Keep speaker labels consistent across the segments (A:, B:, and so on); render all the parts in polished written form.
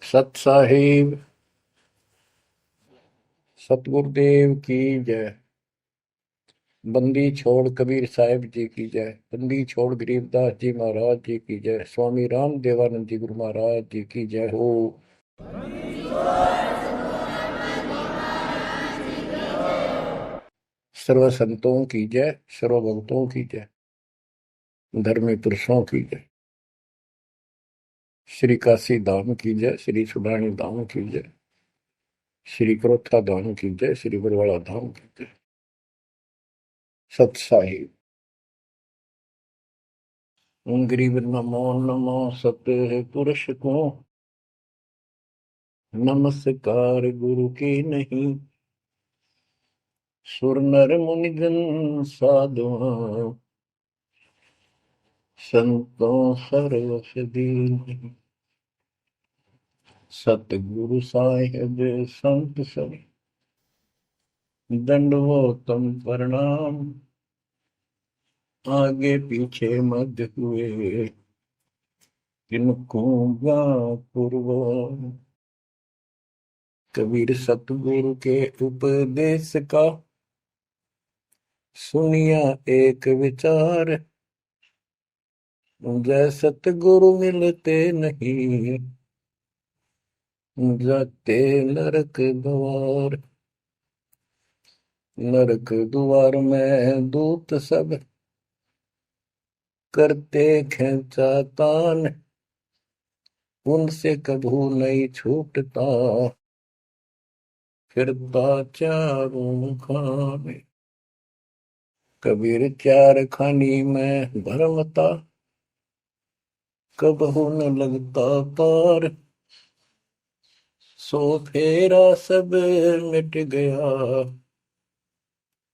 A: सत साहिब सतगुरुदेव की जय। बंदी छोड़ कबीर साहिब जी की जय। बंदी छोड़ गरीबदास जी महाराज जी की जय। स्वामी राम देवानंद जी गुरु महाराज जी की जय हो। सर्व संतों की जय, सर्व भक्तों की जय, धर्मी पुरुषों की जय। श्री काशी धाम की जय, श्री सुडानी धाम की जय, श्री क्रोथा धाम की जय, श्री बरवाड़ा धाम की जय। सत साहिब गरीब नमो नमो सत पुरुष को, नमस्कार गुरु की नहीं। सुर नर मुनिजन साधुआ, संतों सर्वस दीन। सतगुरु साहिब संत सब, दंडवतम प्रणाम। आगे पीछे मध्य हुए, किनको पूर्व। कबीर सतगुरु के उपदेश का, सुनिया एक विचार। जय सतगुरु मिलते नहीं, जाते नरक द्वार। नरक द्वार में दूत सब, करते खेचा तान। उनसे कभू नहीं छूटता, फिरता चारों खाने। कबीर चार खानी में भरमता, कबहू न लगता पार। सो फेरा सब मिट गया,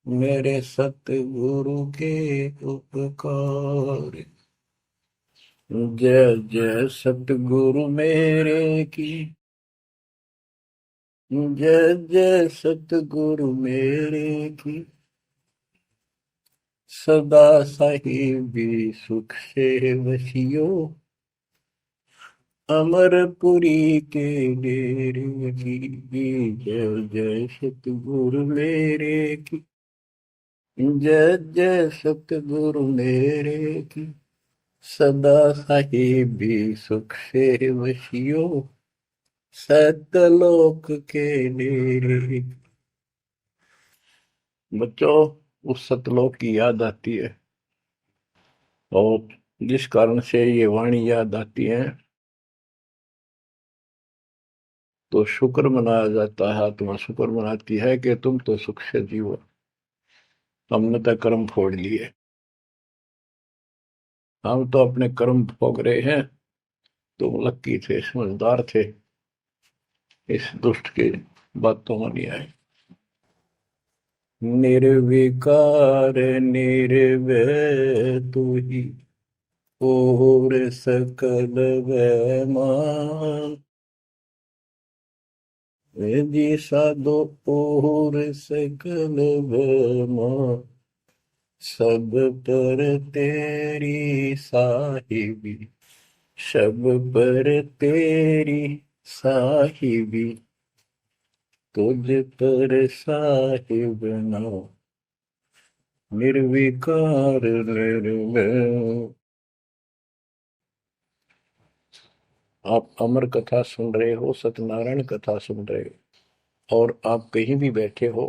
A: मेरे सतगुरु के उपकार। जय जय सतगुरु मेरे की, जय जय सतगुरु मेरे की। सदा साहिबी सुख से वसियो, अमरपुरी के डेरे की। जय जय सतगुरु मेरे की, जय जय सतगुरु मेरे की। सदा साहिबी सुख से वसियो, सतलोक के डेरे। बच्चों, उस सतलोक की याद आती है, और जिस कारण से ये वाणी याद आती है तो शुक्र मनाया जाता है। आत्मा शुक्र मनाती है कि तुम तो सुख से जीवो, हमने तो कर्म फोड़ लिए। हम तो अपने कर्म भोग रहे हैं, तुम लक्की थे, समझदार थे, इस दुष्ट के बातों में नहीं आए। निर्विकार निर्भय तू ही, और सकल वैमान। जी साधो और सकल वैमान। सब पर तेरी साहिबी, सब पर तेरी साहिबी। तुझ पर साहिब ना, निर्विकार निर्भय। आप अमर कथा सुन रहे हो, सत्यनारायण कथा सुन रहे हो, और आप कहीं भी बैठे हो,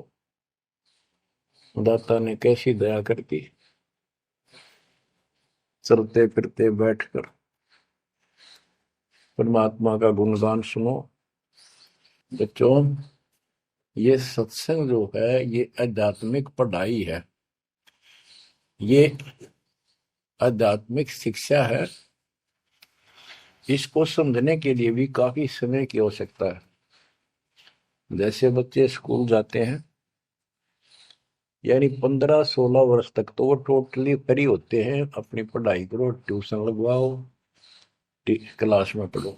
A: दाता ने कैसी दया कर दी। चलते फिरते बैठकर परमात्मा का गुणगान सुनो। बच्चों, ये सत्संग जो है, ये आध्यात्मिक पढ़ाई है, ये आध्यात्मिक शिक्षा है। इसको समझने के लिए भी काफी समय की आवश्यकता है। जैसे बच्चे स्कूल जाते हैं, यानी 15-16 वर्ष तक तो वो टोटली फ्री होते हैं। अपनी पढ़ाई करो, ट्यूशन लगवाओ, क्लास में पढ़ो।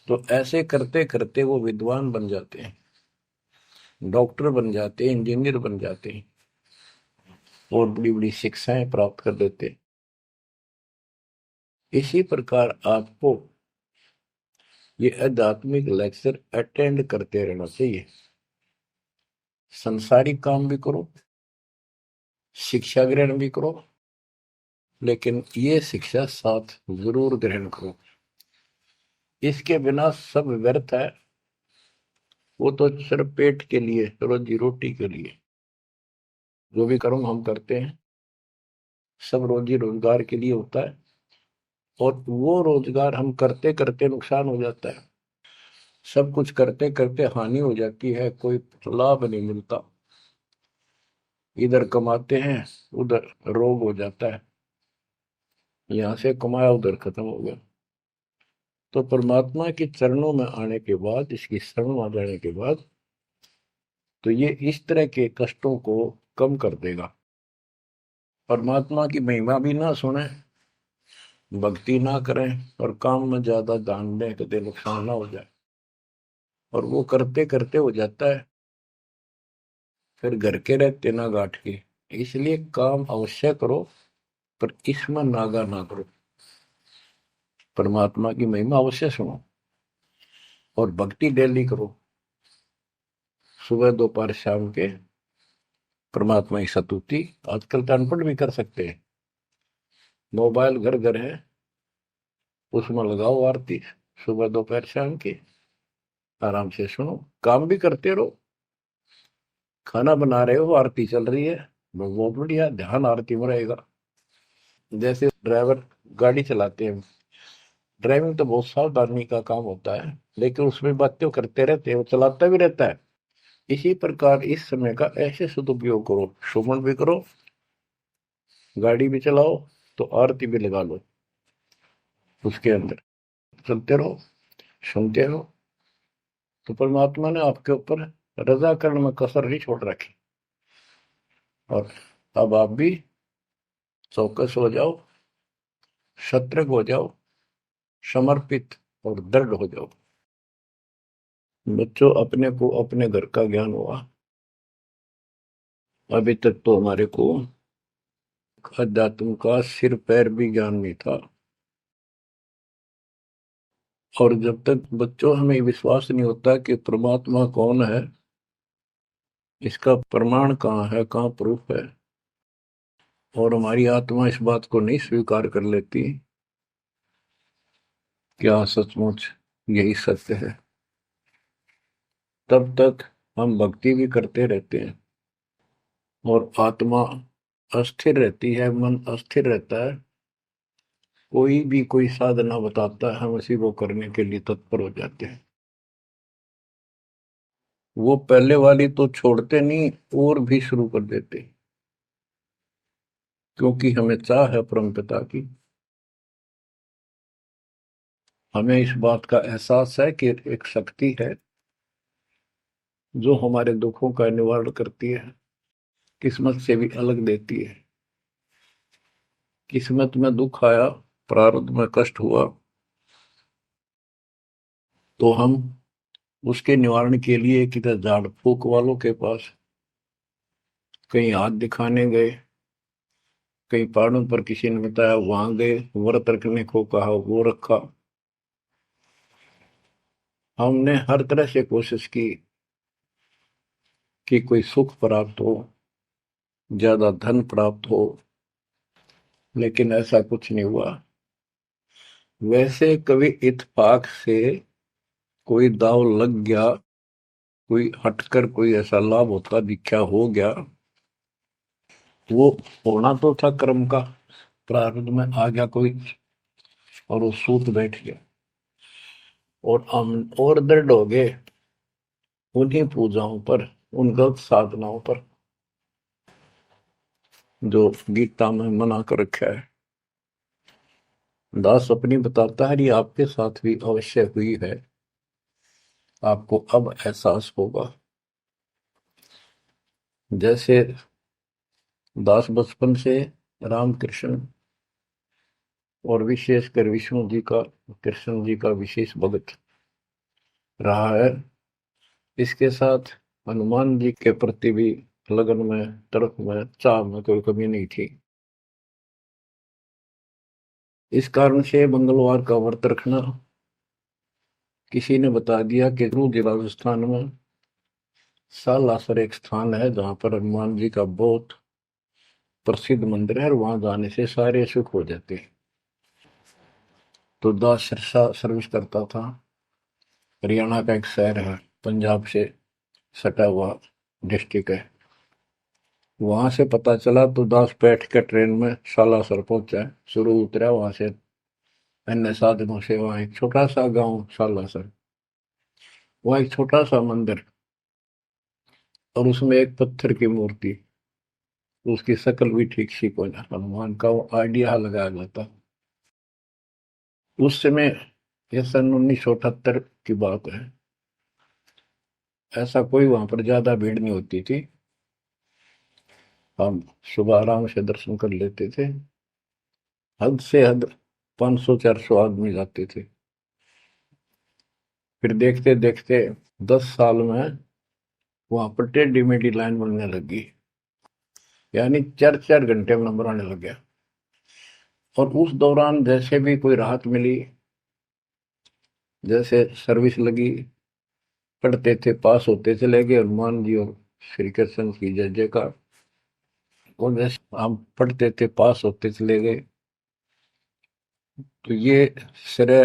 A: तो ऐसे करते करते वो विद्वान बन जाते हैं, डॉक्टर बन जाते हैं, इंजीनियर बन जाते हैं, और बड़ी बड़ी शिक्षाएं प्राप्त कर लेते हैं। इसी प्रकार आपको ये आध्यात्मिक लेक्चर अटेंड करते रहना चाहिए। संसारिक काम भी करो, शिक्षा ग्रहण भी करो, लेकिन ये शिक्षा साथ जरूर ग्रहण करो। इसके बिना सब व्यर्थ है। वो तो सिर्फ पेट के लिए, रोजी रोटी के लिए जो भी कर्म हम करते हैं सब रोजी रोजगार के लिए होता है, और वो रोजगार हम करते करते नुकसान हो जाता है। सब कुछ करते करते हानि हो जाती है, कोई लाभ नहीं मिलता। इधर कमाते हैं, उधर रोग हो जाता है, यहां से कमाया उधर खत्म हो गया। तो परमात्मा के चरणों में आने के बाद, इसकी शरण आ जाने के बाद, तो ये इस तरह के कष्टों को कम कर देगा। परमात्मा की महिमा भी ना सुने, भक्ति ना करें, और काम में ज्यादा ध्यान दें, कभी नुकसान ना हो जाए, और वो करते करते हो जाता है, फिर घर के रहते ना गांठ के। इसलिए काम अवश्य करो, पर इसमें नागा ना करो। परमात्मा की महिमा अवश्य सुनो, और भक्ति डेली करो, सुबह दोपहर शाम के परमात्मा की स्तुति। आजकल तो अनपढ़ भी कर सकते हैं, मोबाइल घर घर है, उसमें लगाओ आरती, सुबह दोपहर शाम की, आराम से सुनो, काम भी करते रहो। खाना बना रहे हो, आरती चल रही है, बहुत बढ़िया, ध्यान आरती में रहेगा। जैसे ड्राइवर गाड़ी चलाते हैं, ड्राइविंग तो बहुत सावधानी का काम होता है, लेकिन उसमें बातें करते रहते हैं, वो चलाता भी रहता है। इसी प्रकार इस समय का ऐसे सदुपयोग करो, श्रवण भी करो, गाड़ी भी चलाओ, तो आरती भी लगा लो, उसके अंदर चलते रहो, सुनते रहो। तो परमात्मा ने आपके ऊपर रजा करने में कसर नहीं छोड़ रखी। और अब आप भी चौकस हो जाओ, सतर्क हो जाओ, समर्पित और दृढ़ हो जाओ। बच्चों, अपने को अपने घर का ज्ञान हुआ, अभी तक तो हमारे को अध्यात्म का सिर पैर भी ज्ञान नहीं था। और जब तक बच्चों हमें विश्वास नहीं होता कि परमात्मा कौन है, इसका प्रमाण कहाँ है, कहाँ प्रूफ है, और हमारी आत्मा इस बात को नहीं स्वीकार कर लेती क्या सचमुच यही सत्य है, तब तक हम भक्ति भी करते रहते हैं, और आत्मा अस्थिर रहती है, मन अस्थिर रहता है। कोई भी कोई साधना बताता है, हम उसी को करने के लिए तत्पर हो जाते हैं। वो पहले वाली तो छोड़ते नहीं, और भी शुरू कर देते, क्योंकि हमें चाह है परम पिता की। हमें इस बात का एहसास है कि एक शक्ति है जो हमारे दुखों का निवारण करती है, किस्मत से भी अलग देती है। किस्मत में दुख आया, प्रारब्ध में कष्ट हुआ, तो हम उसके निवारण के लिए किधर झाड़ फूक वालों के पास, कहीं हाथ दिखाने गए, कहीं पहाड़ों पर किसी ने बताया वहां गए, व्रत रखने को कहा वो रखा। हमने हर तरह से कोशिश की कि कोई सुख प्राप्त हो, ज्यादा धन प्राप्त हो, लेकिन ऐसा कुछ नहीं हुआ। वैसे कभी इत्तेफाक से कोई दाव लग गया, कोई हटकर कोई ऐसा लाभ होता दिखा हो गया, वो होना तो था कर्म का, प्रारब्ध में आ गया कोई, और वो सूत बैठ गया, और हम और दृढ़ हो गए उन्हीं पूजाओं पर, उन गलत साधनाओं पर जो गीता में मना कर रखा है। दास अपनी बताता है, ये आपके साथ भी अवश्य हुई है, आपको अब एहसास होगा। जैसे दास बचपन से रामकृष्ण और विशेषकर विष्णु जी का, कृष्ण जी का विशेष भक्त रहा है, इसके साथ हनुमान जी के प्रति भी लगन में, तड़प में, चाह में कोई कमी नहीं थी। इस कारण से मंगलवार का व्रत रखना, किसी ने बता दिया कि जरूर राजस्थान में सालासर एक स्थान है जहां पर हनुमान जी का बहुत प्रसिद्ध मंदिर है और वहां जाने से सारे सुख हो जाते हैं। तो दास सिरसा सर्विस करता था। हरियाणा का एक शहर है, पंजाब से सटा हुआ डिस्ट्रिक्ट है। वहां से पता चला तो दास बैठ कर ट्रेन में सालासर पहुंचा, शुरू उतरा वहां से अन्य साधनों से। वहां एक छोटा सा गांव सालासर, वहां एक छोटा सा मंदिर और उसमें एक पत्थर की मूर्ति। उसकी शक्ल भी ठीक सी को ना हनुमान का वो आइडिया लगाया जाता। उस समय ये सन 1978 की बात है। ऐसा कोई वहां पर ज्यादा भीड़ नहीं होती थी। हम सुबह आराम से दर्शन कर लेते थे। हद से हद 500-400 आदमी जाते थे। फिर देखते देखते 10 साल में वहां पर टेढ़ी मेढ़ी लाइन बनने लगी, यानी 4-4 घंटे में नंबर आने लग गया। और उस दौरान जैसे भी कोई राहत मिली, जैसे सर्विस लगी, पढ़ते थे, पास होते चले गए, हनुमान जी और श्री कृष्ण की जय जयकार। और जैसे हम पढ़ते थे, पास होते चले गए। तो ये श्रेय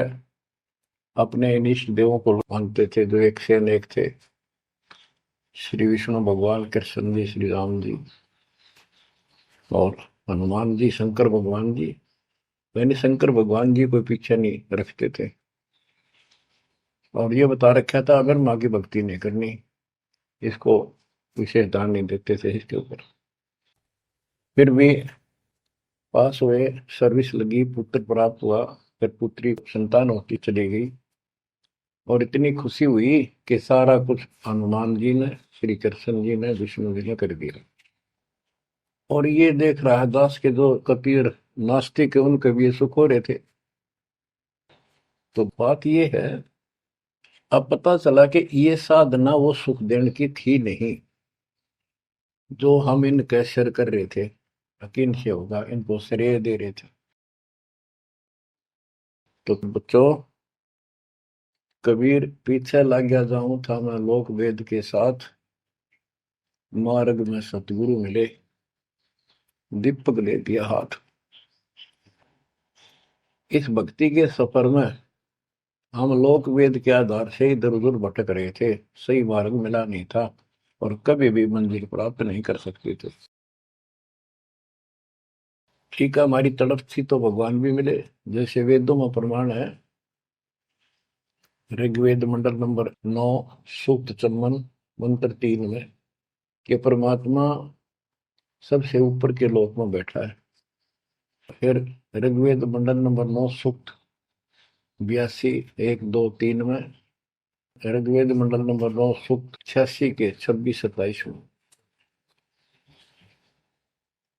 A: अपने इन इष्ट देवों को मानते थे जो एक से अनेक थे। श्री विष्णु भगवान, कृष्ण जी, श्री राम जी और हनुमान जी, शंकर भगवान जी। यानी शंकर भगवान जी कोई पीछे नहीं रखते थे। और ये बता रखा था अगर माँ की भक्ति नहीं करनी, इसको विशेष ध्यान नहीं देते थे इसके ऊपर। फिर भी पास हुए, सर्विस लगी, पुत्र प्राप्त हुआ। फिर पुत्री संतान होती चली गई और इतनी खुशी हुई कि सारा कुछ हनुमान जी ने, श्री कृष्ण जी ने, विष्णु जी ने कर दिया। और ये देख रहा है दास के जो कबीर नास्तिक है उनके भी ये सुख हो रहे थे। तो बात ये है, अब पता चला कि ये साधना वो सुख देने की थी नहीं जो हम इनके सिर कर रहे थे। यकीन से होगा इनको श्रेय दे रहे थे। तो बच्चों, कबीर पीछे लग गया जाऊं था मैं लोक वेद के साथ, मार्ग में सतगुरु मिले, दीपक ले दिया हाथ। इस भक्ति के सफर में हम लोक वेद के आधार से इधर उधर भटक रहे थे, सही मार्ग मिला नहीं था और कभी भी मंजिल प्राप्त नहीं कर सकते थे। ठीक है, हमारी तड़प थी तो भगवान भी मिले। जैसे वेदों में प्रमाण है, ऋग्वेद मंडल नंबर 9 सूक्त चमन मंत्र 3 में कि परमात्मा सबसे ऊपर के लोक में बैठा है। फिर ऋग्वेद मंडल नंबर 9 सूक्त 82 1 2 3 में, ऋग्वेद मंडल नंबर 9 सूक्त 86 के 26-27 में।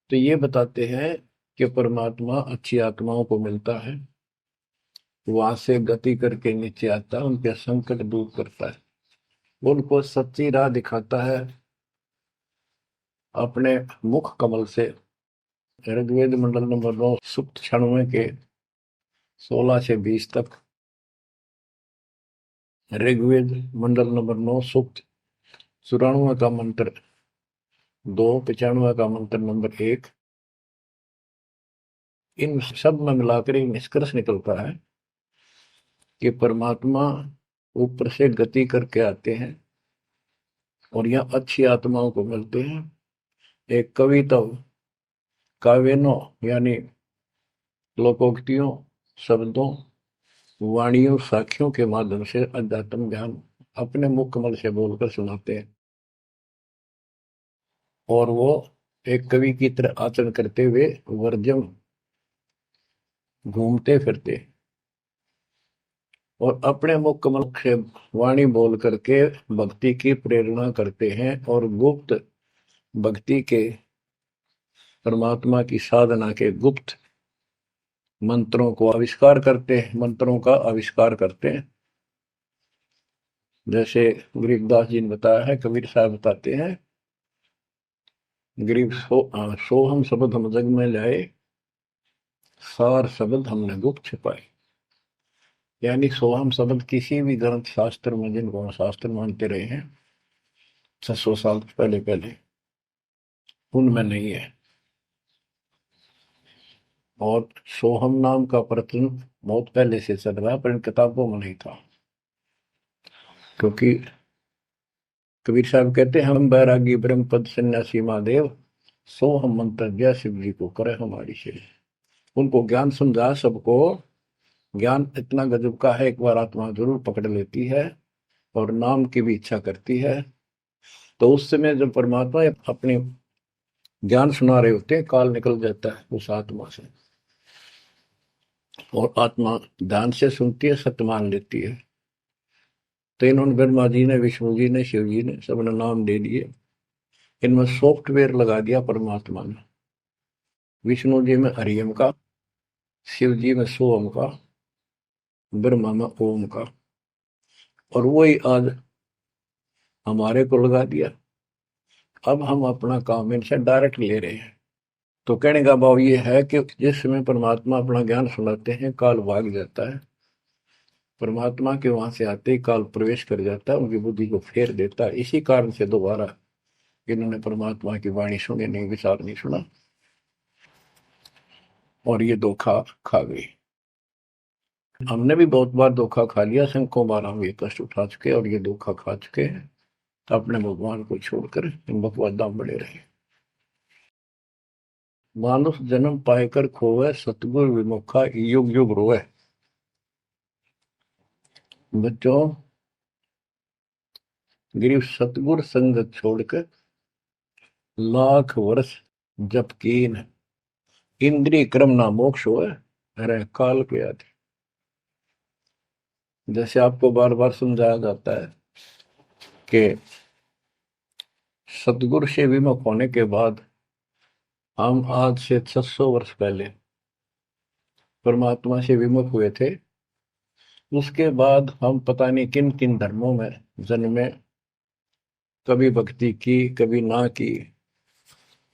A: तो ये बताते हैं कि परमात्मा अच्छी आत्माओं को मिलता है, वहां से गति करके नीचे आता है, उनके संकट दूर करता है, उनको सच्ची राह दिखाता है अपने मुख कमल से। ऋग्वेद मंडल नंबर 9 सूक्त 96 के 16 से 20 तक, ऋग्वेद मंडल नंबर 9 सूक्त 94 का मंत्र 2, 95 का मंत्र नंबर 1। इन सब में मिलाकर एक निष्कर्ष निकलता है कि परमात्मा ऊपर से गति करके आते हैं और यहाँ अच्छी आत्माओं को मिलते हैं। एक कविता, काव्यों यानी लोकोक्तियों, शब्दों, वाणियों, साखियों के माध्यम से अध्यात्म ज्ञान अपने मुख कमल से बोलकर सुनाते हैं। और वो एक कवि की तरह आचरण करते हुए वर्जम घूमते फिरते और अपने मुख कमल से वाणी बोल करके भक्ति की प्रेरणा करते हैं और गुप्त भक्ति के, परमात्मा की साधना के गुप्त मंत्रों को आविष्कार करते हैं, मंत्रों का आविष्कार करते हैं। जैसे गरीबदास जी ने बताया है, कबीर साहब बताते हैं, गरीब सोहम शब्द हम जग में लाए, सार शब्द हमने गुप्त छिपाए। यानी सोहम शब्द किसी भी ग्रंथ शास्त्र में, जिनको हम शास्त्र मानते रहे हैं 600 साल पहले पहले, उनमें नहीं है। और सोहम नाम का प्रचलन बहुत पहले से चल रहा है, पर इन किताबों में नहीं था। क्योंकि कबीर साहब कहते हैं, हम बैरागी ब्रह्म पद सन्यासी महादेव, सो हम मंत्र दिया शिव जी को करे हमारी शेर। उनको ज्ञान समझा सबको। ज्ञान इतना गजब का है, एक बार आत्मा जरूर पकड़ लेती है और नाम की भी इच्छा करती है, तो उस समय जब परमात्मा अपने ज्ञान सुना रहे होते हैं, काल निकल जाता है उस आत्मा से, और आत्मा ध्यान से सुनती है, सत्य मान लेती है। तो इन्होंने ब्रह्मा जी ने, विष्णु जी ने, शिव जी ने, सबने नाम दे दिए। इनमें सॉफ्टवेयर लगा दिया परमात्मा ने। विष्णु जी में हरियम का, शिव जी में सोम का, ब्रह्मा में ओम का, और वही आज हमारे को लगा दिया। अब हम अपना काम इनसे डायरेक्ट ले रहे हैं। तो कहने का भाव ये है कि जिस समय परमात्मा अपना ज्ञान सुनाते हैं, काल भाग जाता है। परमात्मा के वहां से आते ही काल प्रवेश कर जाता है, उनकी बुद्धि को फेर देता है। इसी कारण से दोबारा इन्होंने परमात्मा की वाणी सुनी नहीं, विचार नहीं सुना, और ये धोखा खा गई। हमने भी बहुत बार धोखा खा लिया, संख्यों बार हम ये कष्ट उठा चुके और ये धोखा खा चुके हैं। तो अपने भगवान को छोड़कर इन बकवादाम बड़े रहे। मानुष जन्म पाएकर खोवे, सतगुरु विमुखा युग युग रोए। बच्चों, गिरीश सतगुर संगत छोड़कर लाख वर्ष जप कीन, इंद्रिय क्रम ना मोक्ष होए, अरे काल के आदि। जैसे आपको बार बार समझाया जाता है कि सतगुरु से विमुख होने के बाद हम आज से 600 वर्ष पहले परमात्मा से विमुख हुए थे। उसके बाद हम पता नहीं किन किन धर्मों में जन्मे, कभी भक्ति की कभी ना की।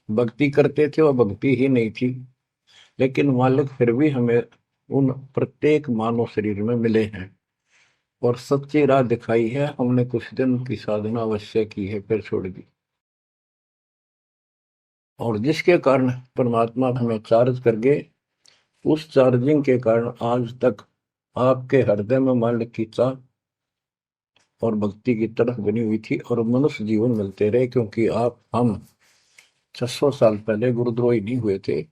A: भक्ति करते थे और भक्ति ही नहीं थी, लेकिन मालिक फिर भी हमें उन प्रत्येक मानव शरीर में मिले हैं और सच्ची राह दिखाई है। हमने कुछ दिन की साधना अवश्य की है, फिर छोड़ दी, और जिसके कारण परमात्मा हमें चार्ज कर गए। उस चार्जिंग के कारण आज तक आपके हृदय में मालिक की चाह और भक्ति की तरफ बनी हुई थी, और मनुष्य जीवन मिलते रहे। क्योंकि हम 600 साल पहले गुरुद्रोही नहीं हुए थे,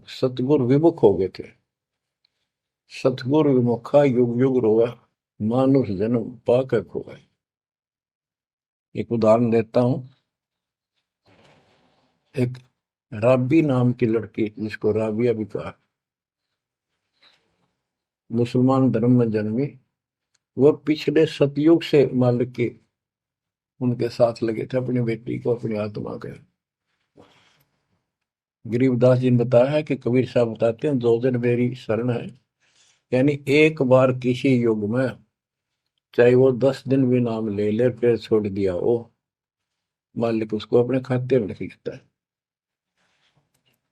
A: सतगुरु विमुख हो गए थे। सतगुरु विमुखा युग युग रोआ, मानुष जन्म पाकर खोआ। एक उदाहरण देता हूं। एक राबी नाम की लड़की, जिसको राबिया भी कहा, मुसलमान धर्म में जन्मी। वह पिछले सतयुग से मालिक के उनके साथ लगे थे, अपनी बेटी को, अपनी आत्मा के। गरीबदास जी ने बताया है कि कबीर साहब बताते हैं, दो दिन मेरी शरण है। यानी एक बार किसी युग में चाहे वो 10 दिन भी नाम ले ले, फिर छोड़ दिया वो, मालिक उसको अपने खाते में लिख लेता है।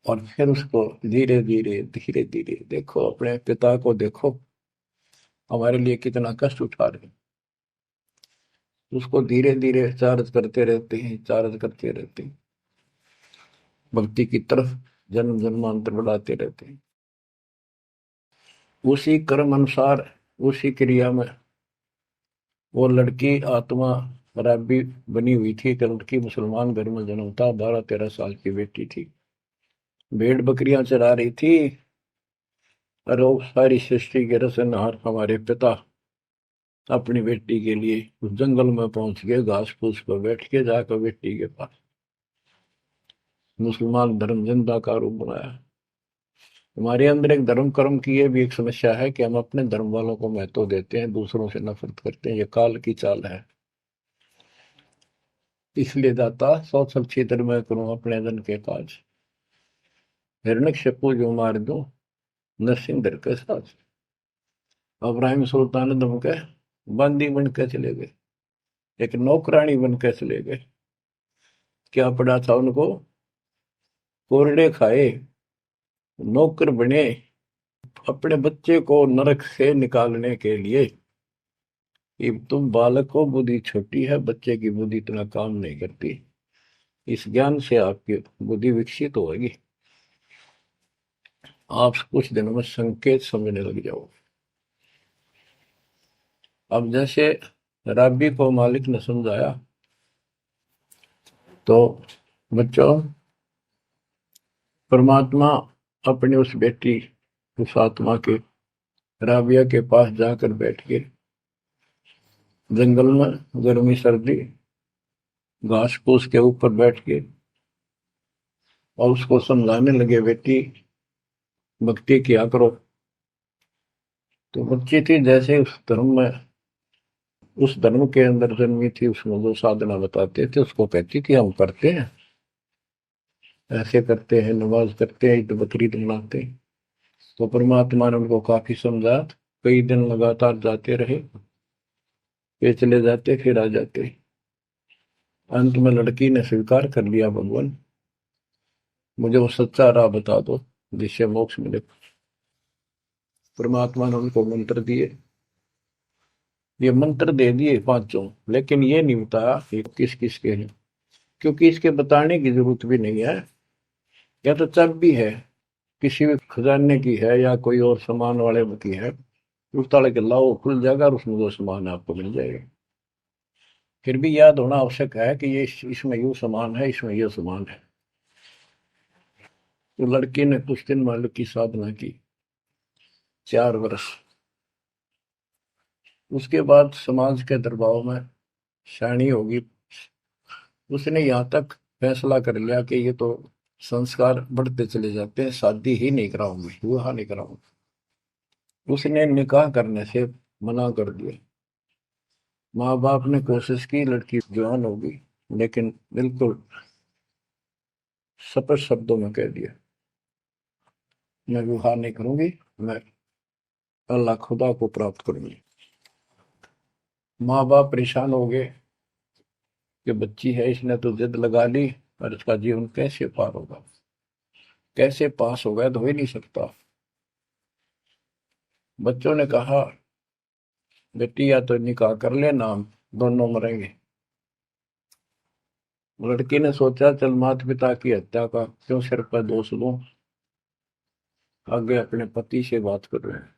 A: और फिर उसको धीरे धीरे धीरे धीरे, देखो अपने पिता को, देखो हमारे लिए कितना कष्ट उठा रहे हैं। उसको धीरे धीरे चार्ज करते रहते हैं, चार्ज करते रहते हैं, भक्ति की तरफ जन्म जन्मांतर बढ़ाते रहते हैं। उसी कर्म अनुसार, उसी क्रिया में वो लड़की आत्मा राबी बनी हुई थी। कि लड़की मुसलमान घर में जन्म था, 12-13 साल की बेटी थी, भेड़ बकरियां चरा रही थी। और वो सारी सृष्टि के रचनहार हमारे पिता अपनी बेटी के लिए उस जंगल में पहुंच गए, घास फूस पर बैठ के जाकर बेटी के पास मुसलमान धर्म जिंदा का रूप बनाया। हमारे अंदर एक धर्म कर्म की ये भी एक समस्या है कि हम अपने धर्म वालों को महत्व देते हैं, दूसरों से नफरत करते हैं। ये काल की चाल है। इसलिए दाता सौ सब क्षेत्र में करूं अपने धन के काज, हिरण्यकशिपु जो मार दूं, नरसिंह धर के साथ। अब्राहिम सुल्तान दम के बंदी बन के चले गए, एक नौकरानी बन के चले गए। क्या पड़ा था उनको? कोरडे खाए, नौकर बने, अपने बच्चे को नरक से निकालने के लिए कि तुम बालक को बुद्धि छोटी है, बच्चे की बुद्धि इतना काम नहीं करती, इस ज्ञान से आपकी बुद्धि विकसित होगी, आप कुछ दिनों में संकेत समझने लग जाओ। अब जैसे रबी को मालिक ने समझाया, तो बच्चों परमात्मा अपने उस बेटी, उस आत्मा के, राबिया के पास जाकर बैठ के जंगल में गर्मी सर्दी घास फूस के ऊपर बैठ के और उसको समझाने लगे, बेटी भक्ति किया करो। तो बच्ची थी, जैसे उस धर्म के अंदर जन्मी थी, उसमें जो साधना बताते थे उसको कहती कि हम करते हैं, ऐसे करते हैं, नमाज करते हैं, ईद बकरीद मनाते हैं। तो परमात्मा ने उनको काफी समझा, कई दिन लगातार जाते रहे, वे चले जाते फिर आ जाते। अंत में लड़की ने स्वीकार कर लिया, भगवान मुझे वो सच्चा राह बता दो जिससे मोक्ष मिले। परमात्मा ने उनको मंत्र दिए, ये मंत्र दे दिए पांचों, लेकिन ये नहीं बताया कि किस किस के हैं, क्योंकि इसके बताने की जरूरत भी नहीं है। या तो चाबी है, किसी भी खजाने की है या कोई और सामान वाले की है, उस ताले के लाओ, खुल जाएगा और उसमें जो सामान है आपको मिल जाएगा। फिर भी याद होना आवश्यक है कि ये इसमें यूं सामान है, इसमें ये सामान है। तो लड़की ने कुछ दिन मालिक की साधना की, 4 वर्ष। उसके बाद समाज के दरबाव में शानी होगी, उसने यहाँ तक फैसला कर लिया कि ये तो संस्कार बढ़ते चले जाते हैं, शादी ही नहीं कराऊंगी, विवाह नहीं कराऊंगी। उसने निकाह करने से मना कर दिया। माँ बाप ने कोशिश की, लड़की जवान होगी, लेकिन बिल्कुल स्पष्ट शब्दों में कह दिया, मैं विवाह नहीं करूंगी, मैं अल्लाह खुदा को प्राप्त करूंगी। माँ बाप परेशान हो गए कि बच्ची है, इसने तो जिद लगा ली, और इसका जीवन कैसे पार होगा, कैसे पास होगा, तो हो ही नहीं सकता। बच्चों ने कहा, बेटी या तो निकाह कर लेना, हम दोनों मरेंगे। लड़की ने सोचा, चल माता पिता की हत्या का क्यों सिर पर दोष लूं, आगे अपने पति से बात कर रहे हैं।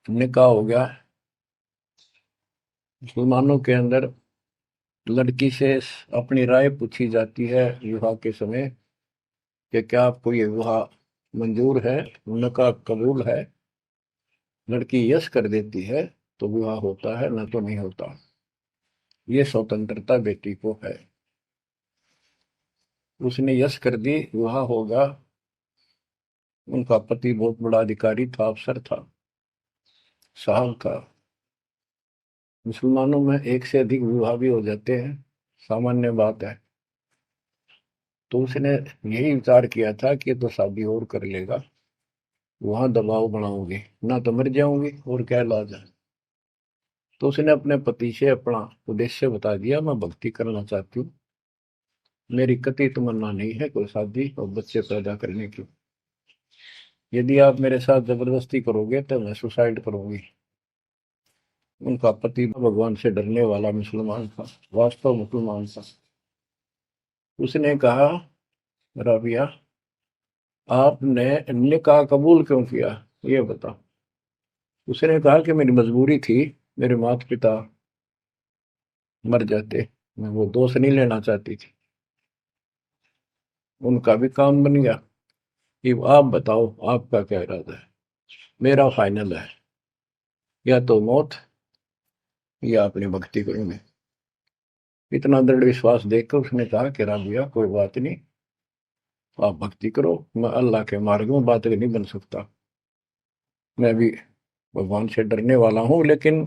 A: निकाह हो गया। मुसलमानों के अंदर लड़की से अपनी राय पूछी जाती है विवाह के समय कि क्या आपको ये विवाह मंजूर है, निकाह कबूल है। लड़की यस कर देती है तो विवाह होता है, न तो नहीं होता। ये स्वतंत्रता बेटी को है। उसने यस कर दी, विवाह होगा। उनका पति बहुत बड़ा अधिकारी था, अफसर था, साहब था। मुसलमानों में एक से अधिक विवाह भी हो जाते हैं, सामान्य बात है। तो उसने यही विचार किया था कि तो शादी और कर लेगा, वहां दबाव बनाऊंगी, ना तो मर जाऊंगी और क्या इलाज है। तो उसने अपने पति से अपना उद्देश्य बता दिया, मैं भक्ति करना चाहती हूँ, मेरी कतई तमन्ना नहीं है कोई शादी और बच्चे पैदा करने की। यदि आप मेरे साथ जबरदस्ती करोगे तो मैं सुसाइड करूंगी। उनका पति भगवान से डरने वाला मुसलमान था, वास्तव मुसलमान था। उसने कहा, राबिया आपने निकाह कबूल क्यों किया, ये बता। उसने कहा कि मेरी मजबूरी थी, मेरे माता पिता मर जाते, मैं वो दोष नहीं लेना चाहती थी। उनका भी काम बन गया। कि आप बताओ आपका क्या इरादा है। मेरा फाइनल है, या तो मौत या अपनी भक्ति करूंगे। इतना दृढ़ विश्वास देखकर उसने कहा कि राबिया कोई बात नहीं, आप भक्ति करो, मैं अल्लाह के मार्ग में बात नहीं बन सकता, मैं भी भगवान से डरने वाला हूँ। लेकिन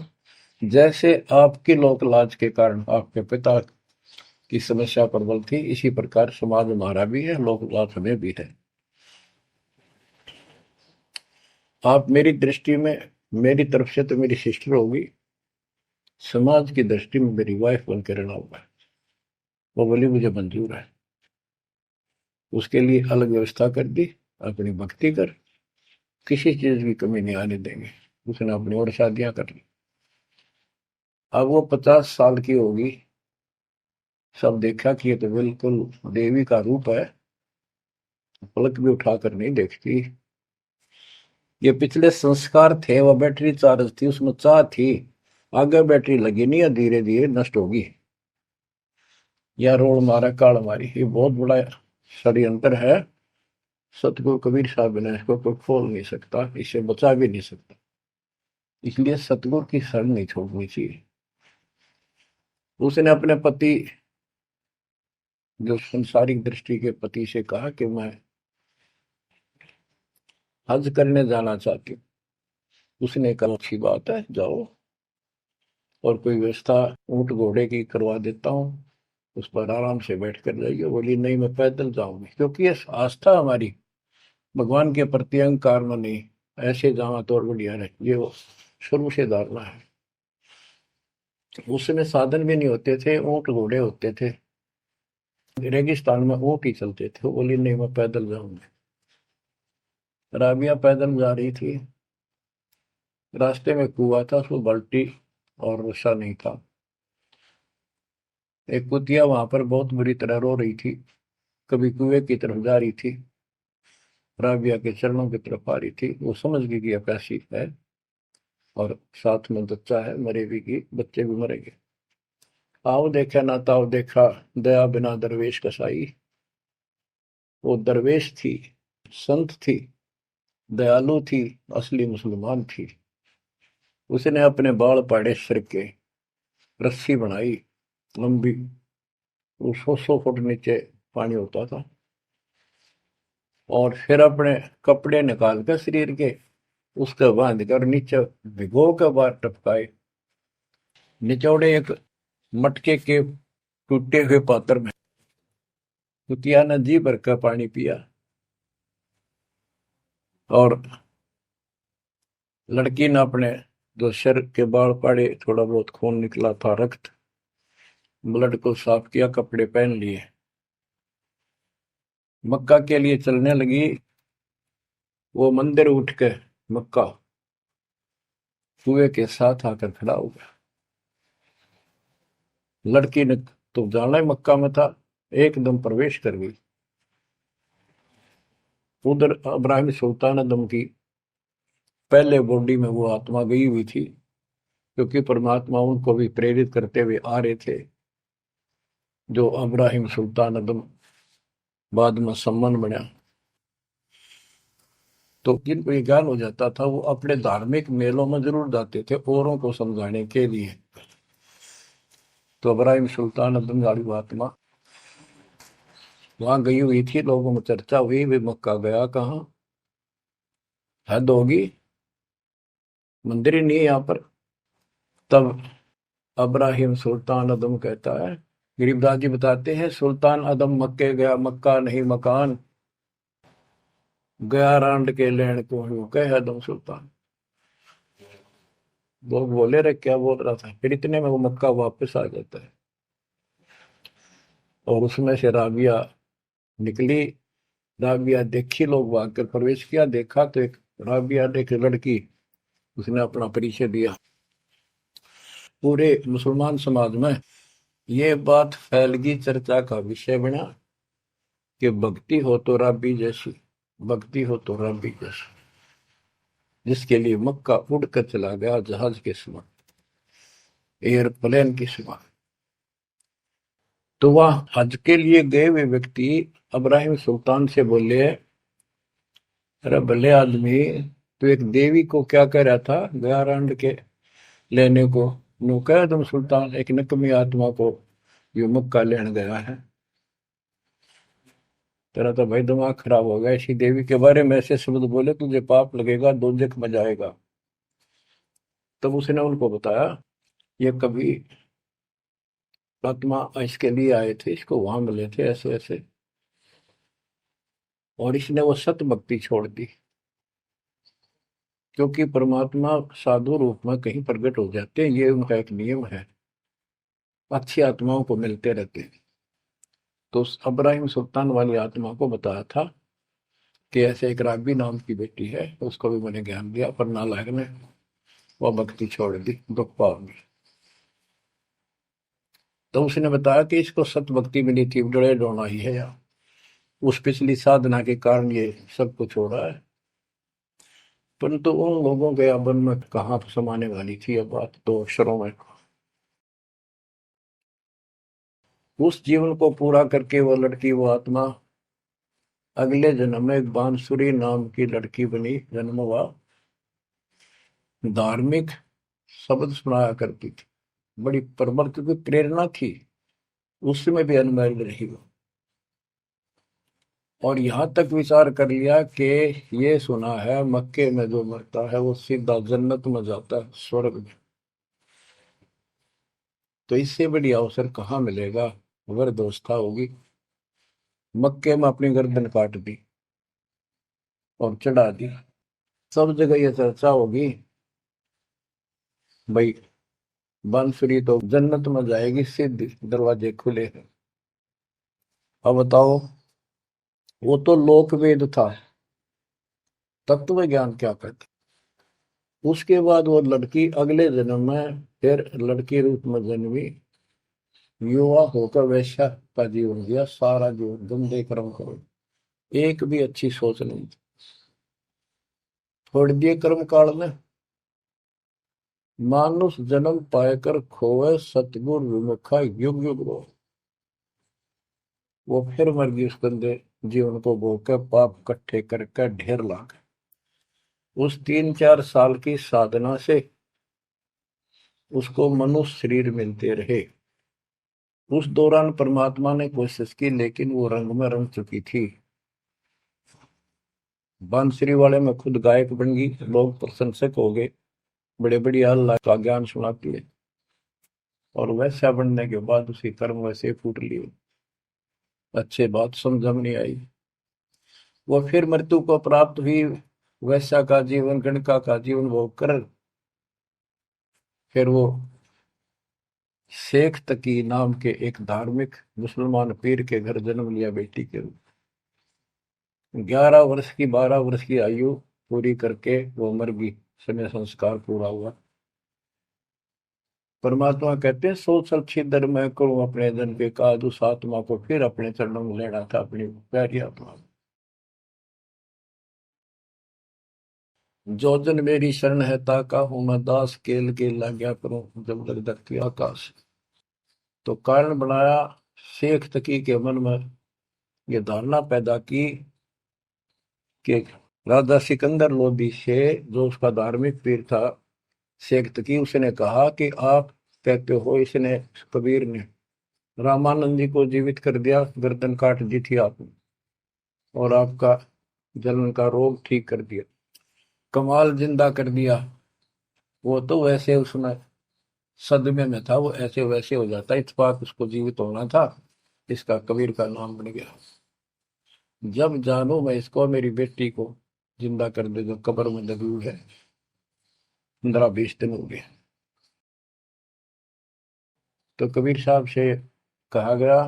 A: जैसे आपकी लोक लाज के कारण आपके पिता की समस्या प्रबल थी, इसी प्रकार समाज हमारा भी है, लोक लाज हमें भी है। आप मेरी दृष्टि में, मेरी तरफ से तो मेरी सिस्टर होगी, समाज की दृष्टि में मेरी वाइफ बन के रहना होगा। वो बोली मुझे मंजूर है। उसके लिए अलग व्यवस्था कर दी, अपनी भक्ति कर, किसी चीज की कमी नहीं आने देंगे। उसने अपनी और शादियां कर ली। अब वो 50 साल की होगी, सब देखा कि ये तो बिल्कुल देवी का रूप है, पलक भी उठाकर नहीं देखती। ये पिछले संस्कार थे, वो बैटरी चार्ज थी, उसमें चाह थी, आगे बैटरी लगी नहीं है, धीरे धीरे नष्ट होगी। या रोड मारा काल मारी, ये बहुत बड़ा षड्यंत्र है। सतगुरु कबीर साहब ने इसको कोई खोल नहीं सकता, इसे बचा भी नहीं सकता। इसलिए सतगुरु की शरण नहीं छोड़नी चाहिए। उसने अपने पति, जो संसारिक दृष्टि के पति से कहा कि मैं हज करने जाना चाहती हूँ। उसने कहा अच्छी बात है, जाओ, और कोई व्यवस्था ऊंट घोड़े की करवा देता हूँ, उस पर आराम से बैठ कर जाइए। बोली नहीं, मैं पैदल जाऊंगी, क्योंकि ये आस्था हमारी भगवान के प्रति अहंकार में नहीं, ऐसे जावा तो और बढ़िया रहे, ये वो शुरू से धारणा है। उस समय साधन भी नहीं होते थे, ऊंट घोड़े होते थे, रेगिस्तान में ऊंट ही चलते थे। बोली नहीं, मैं पैदल जाऊंगी। राबिया पैदल जा रही थी, रास्ते में कुआं था, उसमें बाल्टी और रस्सा नहीं था। एक कुतिया वहां पर बहुत बुरी तरह रो रही थी, कभी कुएं की तरफ जा रही थी, राबिया के चरणों की तरफ आ रही थी। वो समझ गई कि प्यासी है और साथ में बच्चा है, मरेगी की बच्चे भी मरेंगे। आओ देखा ना ताओ देखा, दया बिना दरवेश कसाई। वो दरवेश थी, संत थी, दयालु थी, असली मुसलमान थी। उसने अपने बाल पाड़े सिर के, रस्सी बनाई लंबी, वो 100 फुट नीचे पानी होता था, और फिर अपने कपड़े निकाल कर शरीर के उसके बांध कर नीचे भिगो के बाहर टपकाए, निचोड़े एक मटके के टूटे हुए पात्र में। कुतिया ने जी भर का पानी पिया, और लड़की ने अपने जो सिर के बाल पाड़े, थोड़ा बहुत खून निकला था, रक्त, ब्लड को साफ किया, कपड़े पहन लिए, मक्का के लिए चलने लगी। वो मंदिर उठ के मक्का कुएं के साथ आकर खड़ा हो गया। लड़की ने तो जाना ही मक्का में था, एकदम प्रवेश कर गई। उधर इब्राहिम सुल्तान दम की पहले बॉडी में वो आत्मा गई हुई थी, क्योंकि परमात्मा उनको भी प्रेरित करते हुए आ रहे थे। जो इब्राहिम सुल्तान दम बाद में सम्मान बना, तो जिनको ये ज्ञान हो जाता था, वो अपने धार्मिक मेलों में जरूर जाते थे औरों को समझाने के लिए। तो इब्राहिम सुल्तान अब्दुल गालिब आत्मा वहां गई हुई थी, लोगों में चर्चा हुई, वे मक्का गया कहाँ, हद होगी, मंदिर ही नहीं है यहाँ पर। तब इब्राहिम सुल्तान अदम कहता है, गरीबदास जी बताते हैं, सुल्तान अदम मक्के गया, मक्का नहीं मकान, गया रांड के लेन को यूं कह अदम सुल्तान। लोग बोले रे क्या बोल रहा था, फिर इतने में वो मक्का वापस आ जाता है, और उसमें से राबिया निकली। राबिया देखी, लोग भाग कर प्रवेश किया, देखा तो एक राबिया ने, एक लड़की, उसने अपना परिचय दिया। पूरे मुसलमान समाज में ये बात फैल गई, चर्चा का विषय बना कि भक्ति हो तो राबी जैसी, भक्ति हो तो राबी जैसी, जिसके लिए मक्का उड़कर चला गया जहाज के समान, एयरप्लेन के समान। तो वह हज के लिए गए हुए व्यक्ति इब्राहिम सुल्तान से बोले, अरे भले आदमी, तो एक देवी को क्या कह रहा था, गया रांड के लेने को, नो कह तुम सुल्तान, एक नकमी आत्मा को यो मक्का लेने गया है। तेरा तो भाई दिमाग खराब हो गया, ऐसी देवी के बारे में ऐसे शब्द बोले, तुझे पाप लगेगा, दोजख में जाएगा। तब उसने उनको बताया, ये कभी आत्मा इसके लिए आए थे, इसको वहां मिले थे ऐसे ऐसे, और इसने वो सत भक्ति छोड़ दी, क्योंकि परमात्मा साधु रूप में कहीं प्रकट हो जाते हैं, ये उनका एक नियम है, अच्छी आत्माओं को मिलते रहते हैं। तो उस इब्राहिम सुल्तान वाली आत्मा को बताया था कि ऐसे एक राबी नाम की बेटी है, उसको भी मैंने ज्ञान दिया, पर नालायक ने वह भक्ति छोड़ दी दुख पाव में। तो उसने बताया कि इसको सत भक्ति मिली थी, डरे डोना ही है यार, उस पिछली साधना के कारण ये सब कुछ हो रहा है। परंतु उन लोगों के अबन में कहाँ समाने वाली थी अब बात, दो अक्षरों में। उस जीवन को पूरा करके वो लड़की, वो आत्मा अगले जन्म में एक बांसुरी नाम की लड़की बनी, जन्म हुआ। धार्मिक शब्द सुनाया करती थी, बड़ी प्रबल, क्योंकि प्रेरणा थी उसमें भी अनमैरिड रही वो। और यहां तक विचार कर लिया कि ये सुना है मक्के में जो मरता है वो सीधा जन्नत में जाता है, स्वर्ग में। तो इससे बड़ी अवसर कहाँ मिलेगा अगर दोस्ता होगी। मक्के में अपनी गर्दन काट दी और चढ़ा दी, सब जगह ये चर्चा होगी, भाई बांसुरी तो जन्नत में जाएगी, सीधे दरवाजे खुले हैं। अब बताओ, वो तो लोक वेद था, तत्व ज्ञान क्या कहता। उसके बाद वो लड़की अगले जन्म में फिर लड़की रूप में जन्मी, युवा होकर वैश्या का जीवन दिया, सारा जीवन गंदे कर्म करो, एक भी अच्छी सोच नहीं थी। छोड़ दिए कर्म काल में, मानुष जन्म पाकर खोए, सतगुर विमुखा युग युग रो। वो फिर मर गई उस गंदे जीवन को भोग कर, पाप इकट्ठे करके ढेर ला गए। उस 3-4 साल की साधना से उसको मनुष्य शरीर मिलते रहे। उस दौरान परमात्मा ने कोशिश की, लेकिन वो रंग में रंग चुकी थी। बांसुरी वाले में खुद गायक बन गई, लोग प्रशंसक हो गए, बड़े बड़ी अल्लाह का ज्ञान सुनाती है। और वैसा बनने के बाद उसी कर्म वैसे फूट लिए, अच्छे बात समझ में नहीं आई। वो फिर मृत्यु को प्राप्त हुई, वैसा का जीवन, गणका का जीवन भोग कर फिर वो शेख तकी नाम के एक धार्मिक मुसलमान पीर के घर जन्म लिया बेटी के रूप। 11 वर्ष की, 12 वर्ष की आयु पूरी करके वो मर गई, समय संस्कार पूरा हुआ। परमात्मा कहते हैं, सोचल छिदर मैं करूं अपने जन के काज, उस आत्मा को फिर अपने चरणों में लेना था, अपनी प्यारी आत्मा। जो जन मेरी शरण है ताका हूं मैं दास, केल के लाग्या करूं जब लग धरती आकाश। तो कारण बनाया, शेख तकी के मन में ये धारणा पैदा की कि राजा सिकंदर लोदी से, जो उसका धार्मिक पीर था शेख तकी, उसने कहा कि आप कहते हो इसने, कबीर ने रामानंद जी को जीवित कर दिया, गर्दन काट दी थी आपने, और आपका जलन का रोग ठीक कर दिया, कमाल जिंदा कर दिया। वो तो वैसे उसने सदमे में था, वो ऐसे वैसे हो जाता, इत्तेफाक उसको जीवित होना था, इसका कबीर का नाम बन गया। जब जानू मैं इसको, मेरी बेटी को जिंदा कर दे जो कब्र में दबी हुई है, 15-20 दिन हो गए। तो कबीर साहब से कहा गया,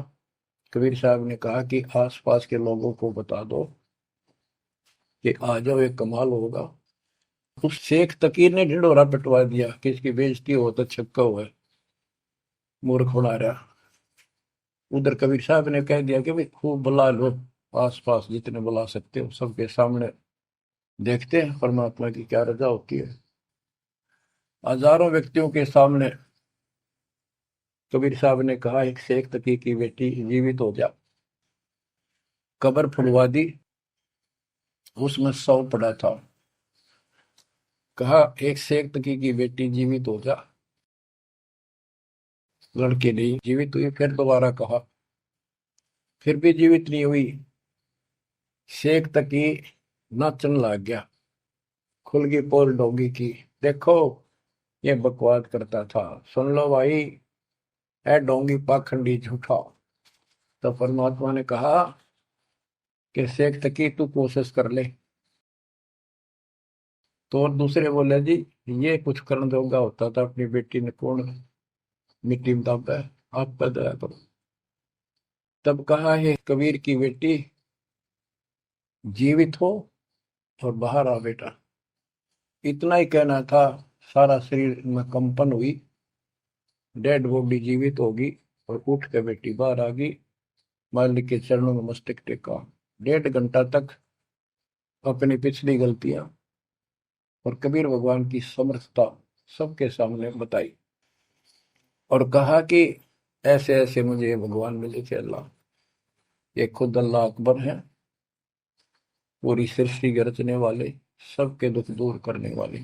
A: कबीर साहब ने कहा कि आसपास के लोगों को बता दो कि आ जाओ, एक कमाल होगा। उस शेख तकीर ने ढिंढोरा पिटवा दिया कि इसकी बेइज्जती हो तो छक्का हुआ है, मूर्ख बना रहा। उधर कबीर साहब ने कह दिया कि भाई खूब बुला लो, आसपास जितने बुला सकते हो, सबके सामने देखते हैं परमात्मा की क्या रजा होती है। हजारों व्यक्तियों के सामने कबीर साहब ने कहा, एक शेख तकी की बेटी जीवित हो जा। कब्र खुलवा दी, उसमें 100 पड़ा था। कहा एक शेख तकी की बेटी जीवित हो जा, लड़की नहीं जीवित हुई। फिर दोबारा कहा, फिर भी जीवित नहीं हुई। शेख तकी नाचन लग गया, खुल गई पोल डोगी की। देखो ये बकवाद करता था, सुन लो भाई, है डोंगी पाखंडी झूठा। तो परमात्मा ने कहा कि शेख तकी तू कोशिश कर ले। तो और दूसरे बोले, जी ये कुछ करने जोगा होता था, अपनी बेटी ने कौन मिट्टी में दाबा है, आप पर दया करो। तब कहा है कबीर की बेटी, जीवित हो और बाहर आ बेटा। इतना ही कहना था। सारा शरीर में कंपन हुई, डेड बॉडी जीवित होगी और उठ के बेटी बाहर आ गई। मालिक के चरणों में मस्तक टेका। 1.5 घंटा तक अपनी पिछली गलतियां और कबीर भगवान की समर्थता सबके सामने बताई और कहा कि ऐसे ऐसे मुझे ये भगवान मिले थे अल्लाह। ये खुद अल्लाह अकबर है, पूरी सृष्टि के रचने वाले, सबके दुख दूर करने वाले।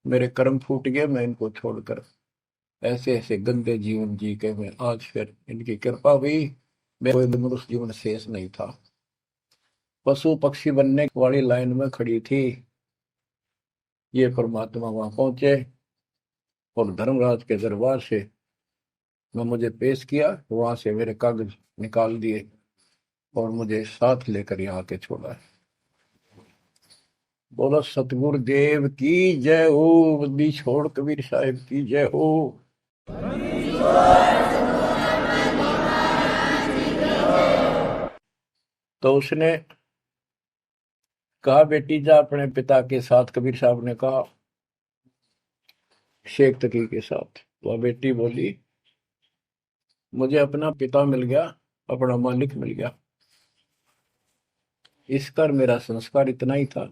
A: मेरे कर्म फूट गए, मैं इनको छोड़कर ऐसे ऐसे गंदे जीवन जी के मैं आज फिर इनकी कृपा हुई, मैं कोई मनुष्य जीवन शेष नहीं था। पशु पक्षी बनने वाली लाइन में खड़ी थी, ये परमात्मा वहां पहुंचे और धर्मराज के दरबार से मैं मुझे पेश किया, वहां से मेरे कागज निकाल दिए और मुझे साथ लेकर यहाँ के छोड़ा है। बोलो सतगुरु देव की जय हो, बंदी छोड़ कबीर साहिब की जय हो। तो उसने कहा बेटी जा अपने पिता के साथ, कबीर साहब ने कहा शेख तकी के साथ। वह बेटी बोली मुझे अपना पिता मिल गया, अपना मालिक मिल गया, इस कर मेरा संस्कार इतना ही था।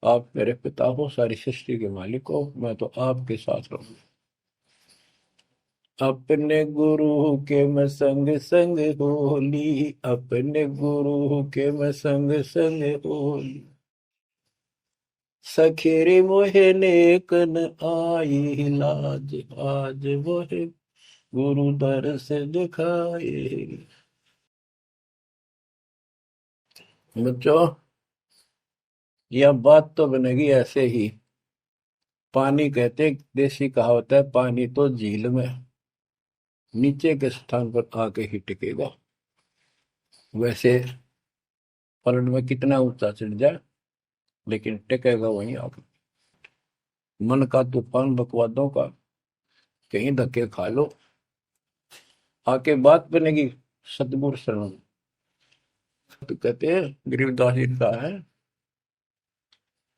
A: आप मेरे पिता हो, सारी सृष्टि के मालिक हो, मैं तो आपके साथ रहूं। अपने गुरु के मैं संग संग होली, अपने गुरु के मैं संग संग होली। सखेरे मोहे नेकन आई लाज, आज मोहे गुरु दर से दिखाए। बच्चों यह बात तो बनेगी ऐसे ही। पानी कहते, देसी कहावत है, पानी तो झील में नीचे के स्थान पर आके ही टिकेगा। वैसे पलट में कितना ऊंचा चढ़ जाए लेकिन टिकेगा वहीं आके। मन का तूफान बकवादों का, कहीं धक्के खा लो आके बात बनेगी सतगुरु शरण। तो कहते हैं गरीबदास जी का है,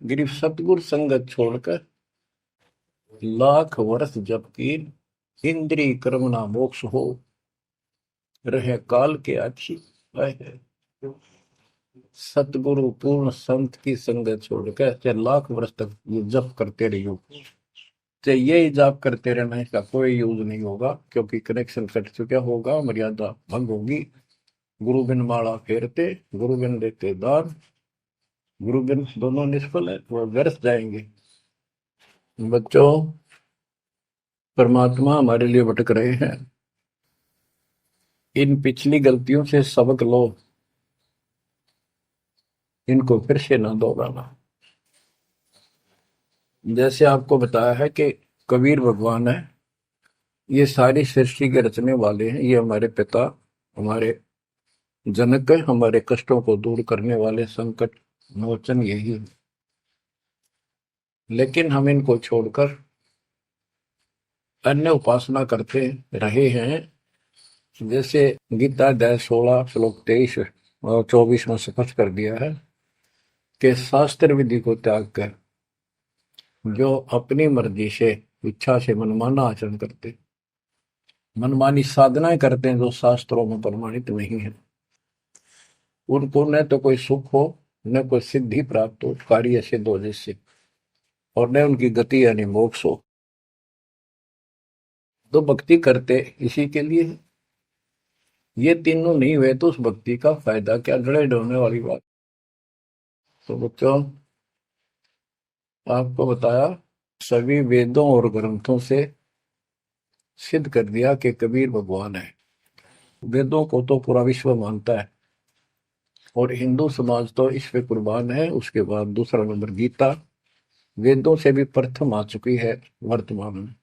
A: गरीब सतगुरु संगत छोड़कर लाख वर्ष जबकि इंद्रिय कर्म ना मोक्ष हो, रहे काल के आखी। सतगुरु पूर्ण संत की संगत छोड़कर चाहे लाख वर्ष तक ये जप करते रहियो, चाहे ये जाप करते रहना, इसका कोई यूज नहीं होगा, क्योंकि कनेक्शन कट चुका होगा, मर्यादा भंग होगी। गुरु बिन माला फेरते, गुरु बिन देते दान, गुरु बिन दोनों निष्फल है, वो व्यर्थ जाएंगे। बच्चों परमात्मा हमारे लिए भटक रहे हैं, इन पिछली गलतियों से सबक लो, इनको फिर से ना दोहराना। जैसे आपको बताया है कि कबीर भगवान है, ये सारी सृष्टि के रचने वाले हैं, ये हमारे पिता, हमारे जनक है, हमारे कष्टों को दूर करने वाले संकट मोचन यही है। लेकिन हम इनको छोड़कर अन्य उपासना करते रहे हैं। जैसे गीता अध्याय 16 श्लोक 23 और 24 में स्पष्ट कर दिया है कि शास्त्र विधि को त्याग कर जो अपनी मर्जी से इच्छा से मनमाना आचरण करते, मनमानी साधनाएं करते हैं जो शास्त्रों में प्रमाणित नहीं है, उनको न तो कोई सुख हो, न कोई सिद्धि प्राप्त हो, कार्य सिद्ध हो जिससे, और न उनकी गति यानी मोक्ष हो। तो भक्ति करते इसी के लिए है। ये तीनों नहीं हुए तो उस भक्ति का फायदा क्या, डरे डरने वाली बात। तो बच्चों आपको बताया, सभी वेदों और ग्रंथों से सिद्ध कर दिया कि कबीर भगवान है। वेदों को तो पूरा विश्व मानता है और हिंदू समाज तो इस पे कुर्बान है। उसके बाद दूसरा नंबर गीता, वेदों से भी प्रथम आ चुकी है वर्तमान में,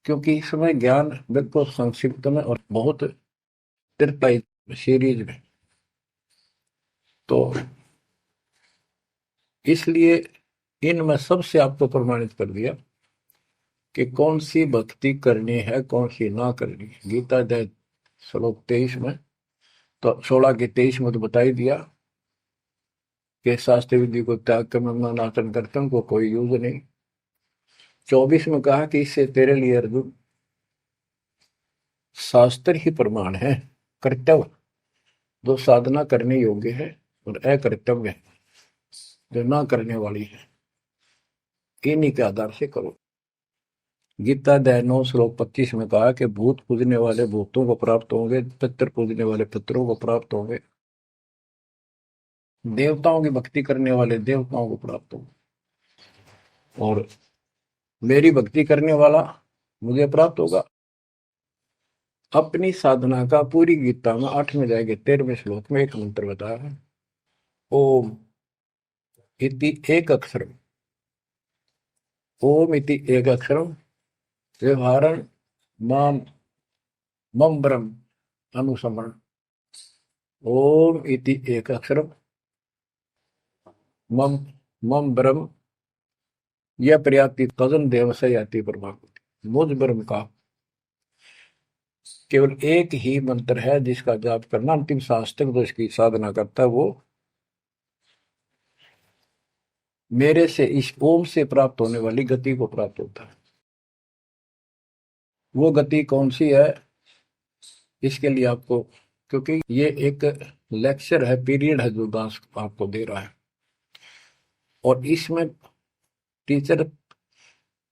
A: क्योंकि इसमें ज्ञान बिल्कुल संक्षिप्त में और बहुत तिरपाई सीरीज में, तो इसलिए इनमें सबसे आपको प्रमाणित कर दिया कि कौन सी भक्ति करनी है, कौन सी ना करनी है। गीता अध्याय श्लोक 23 में तो 16 के 23 में तो बता ही दिया कि शास्त्र विधि को त्याग कर मैं अनाटन करता हूं, को कोई यूज नहीं। 24 में कहा कि इससे तेरे लिए अर्जुन शास्त्र ही प्रमाण है, कर्तव्य जो साधना करने योग्य है और अकर्तव्य जो ना करने वाली है, इन्हीं के आधार से करो। गीता अध्याय 9 श्लोक 25 में कहा कि भूत पूजने वाले भूतों को प्राप्त होंगे, पितर पूजने वाले पितरों को प्राप्त होंगे, देवताओं की भक्ति करने वाले देवताओं को प्राप्त होंगे, और मेरी भक्ति करने वाला मुझे प्राप्त होगा। अपनी साधना का पूरी गीता में 8वें अध्याय 13वें श्लोक में एक मंत्र बताया है, ओम इति एक अक्षरम, ओम इति एक अक्षरम व्यवहारण माम मम ब्रह्म अनुसमरण। ओम इति एक अक्षरम मम मम ब्रह्म यह प्रयाति तजन देव से याति प्रभाव। मुझ ब्रह्म का केवल एक ही मंत्र है जिसका जाप करना अंतिम सांस तक जो इसकी साधना करता है वो मेरे से इस ओम से प्राप्त होने वाली गति को प्राप्त होता है। वो गति कौन सी है, इसके लिए आपको, क्योंकि ये एक लेक्चर है, पीरियड है जो दास आपको दे रहा है, और इसमें टीचर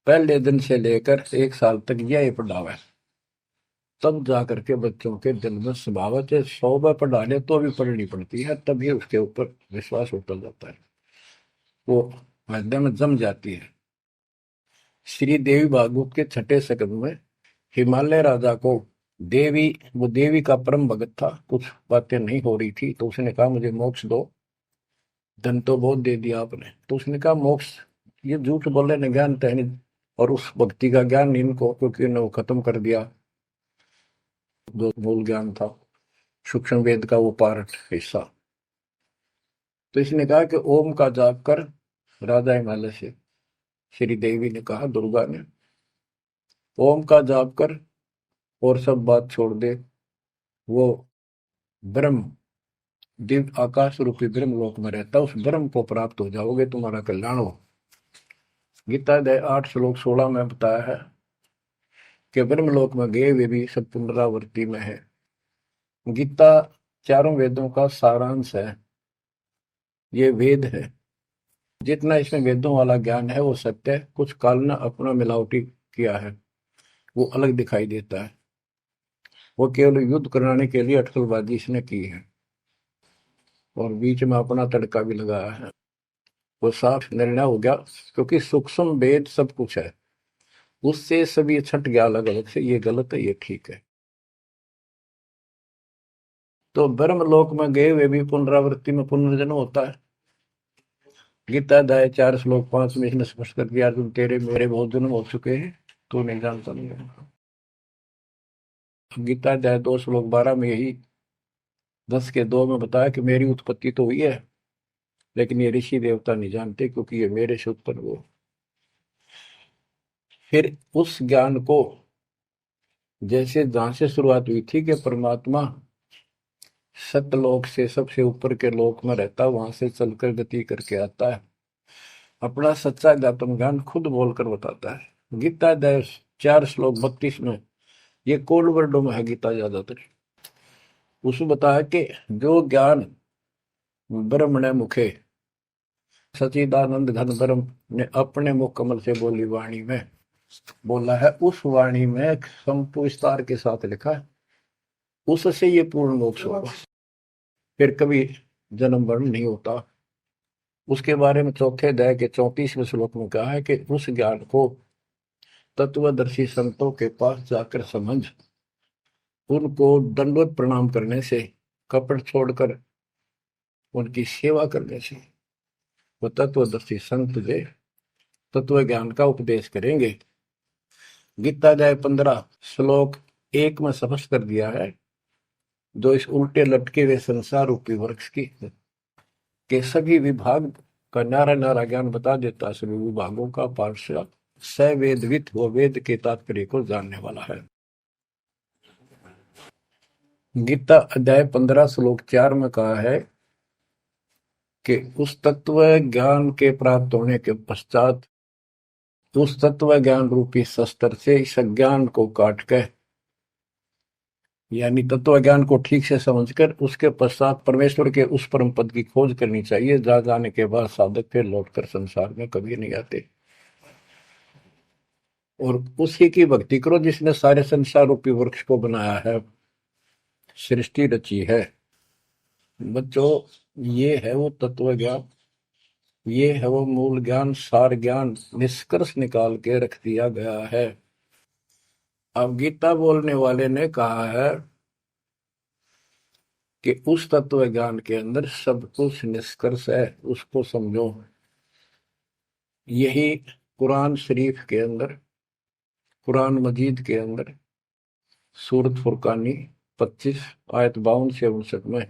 A: पहले दिन से लेकर 1 साल तक यह पढ़ावा है, तब जाकर के बच्चों के दिल में स्वभावत है 100 बार पढ़ा ले तो भी पढ़नी पड़ती है, तभी उसके ऊपर विश्वास उतर जाता है, वो हृदय में जम जाती है। श्री देवी भागवत के 6ठे स्कंद में हिमालय राजा को वो देवी का परम भगत था, कुछ बातें नहीं हो रही थी, तो उसने कहा मुझे मोक्ष दो, धन तो बहुत दे दिया आपने। तो उसने कहा मोक्ष, ये झूठ बोले न, ज्ञान तो है नहीं, और उस भक्ति का ज्ञान इनको, क्योंकि उन्होंने वो खत्म कर दिया जो मूल ज्ञान था, सूक्ष्म वेद का वो पार्ट हिस्सा। तो इसने कहा कि ओम का जाप कर, राजा हिमालय से श्री देवी ने कहा, दुर्गा ने, ओम का जाप कर और सब बात छोड़ दे, वो ब्रह्म दिव्य आकाश रूपी ब्रह्म लोक में रहता, उस ब्रह्म को प्राप्त हो जाओगे, तुम्हारा कल्याण हो। गीता अध्याय 8 श्लोक 16 में बताया है कि ब्रह्म लोक में गए वे भी सब पुनरावृत्ति में है। गीता चारों वेदों का सारांश है, ये वेद है, जितना इसमें वेदों वाला ज्ञान है वो सत्य है, कुछ काल ने अपना मिलावटी किया है, वो अलग दिखाई देता है, वो केवल युद्ध कराने के लिए अटकलबाजी इसने की है और बीच में अपना तड़का भी लगाया है। वो साफ निर्णय हो गया, क्योंकि सूक्ष्म वेद सब कुछ है, उससे सभी छट गया अलग अलग से, ये गलत है ये ठीक है। तो ब्रह्म लोक में गए वे भी पुनरावृत्ति में पुनर्जन्म होता है। गीता अध्याय 4 श्लोक 5 में इसने स्पष्ट कर दिया, अर्जुन तेरे मेरे बहुत जन्म हो चुके हैं, तू नहीं जानता नहीं है। गीता अध्याय 2 श्लोक 12 में यही 10 के 2 में बताया कि मेरी उत्पत्ति तो हुई है, लेकिन ये ऋषि देवता नहीं जानते, क्योंकि ये मेरे से उत्पन्न हुए। फिर उस ज्ञान को, जैसे जहां से शुरुआत हुई थी कि परमात्मा सतलोक से सबसे ऊपर के लोक में रहता, वहां से चलकर गति करके आता है, अपना सच्चा ज्ञातम ज्ञान खुद बोलकर बताता है। गीता अध्याय 4 श्लोक 32 में, ये कोड वर्डों में है गीता ज्यादातर, उसमें बताया कि जो ज्ञान ब्रह्मणे मुखे सचिदानंद घन ब्रह्म ने अपने मुख कमल से बोली वाणी में बोला है, उस वाणी में विस्तार के साथ लिखा है, उससे ये पूर्ण मोक्ष होगा, फिर कभी जन्म मरण नहीं होता। उसके बारे में 4थे अध्याय के 34वें श्लोक में कहा है कि उस ज्ञान को तत्वदर्शी संतों के पास जाकर समझ, उनको दंडवत प्रणाम करने से, कपट छोड़कर उनकी सेवा करने से वो तत्वदर्शी संत जो तत्व ज्ञान का उपदेश करेंगे। गीता अध्याय 15 श्लोक 1 में स्पष्ट कर दिया है, जो इस उल्टे लटके हुए संसार रूपी वृक्ष की के सभी विभाग का नारा नारा ज्ञान बता देता है, सभी विभागों का पार्षद सवेदवित वो वेद के तात्पर्य को जानने वाला है। गीता अध्याय 15 श्लोक 4 में कहा है कि उस तत्व ज्ञान के प्राप्त होने के पश्चात उस तत्व ज्ञान रूपी शस्त्र से इस अज्ञान को काट कर, यानी तत्व ज्ञान को ठीक से समझकर उसके पश्चात परमेश्वर के उस परम पद की खोज करनी चाहिए, जहां जाने के बाद साधक फिर लौटकर संसार में कभी नहीं आते और उसी की भक्ति करो जिसने सारे संसार रूपी वृक्ष को बनाया है, सृष्टि रची है। बच्चों, ये है वो तत्व ज्ञान, ये है वो मूल ज्ञान, सार ज्ञान निष्कर्ष निकाल के रख दिया गया है। अब गीता बोलने वाले ने कहा है कि उस तत्व ज्ञान के अंदर सब कुछ निष्कर्ष है, उसको समझो। यही कुरान शरीफ के अंदर, कुरान मजीद के अंदर सूरत फुरकानी 25 आयत 52 से 59 में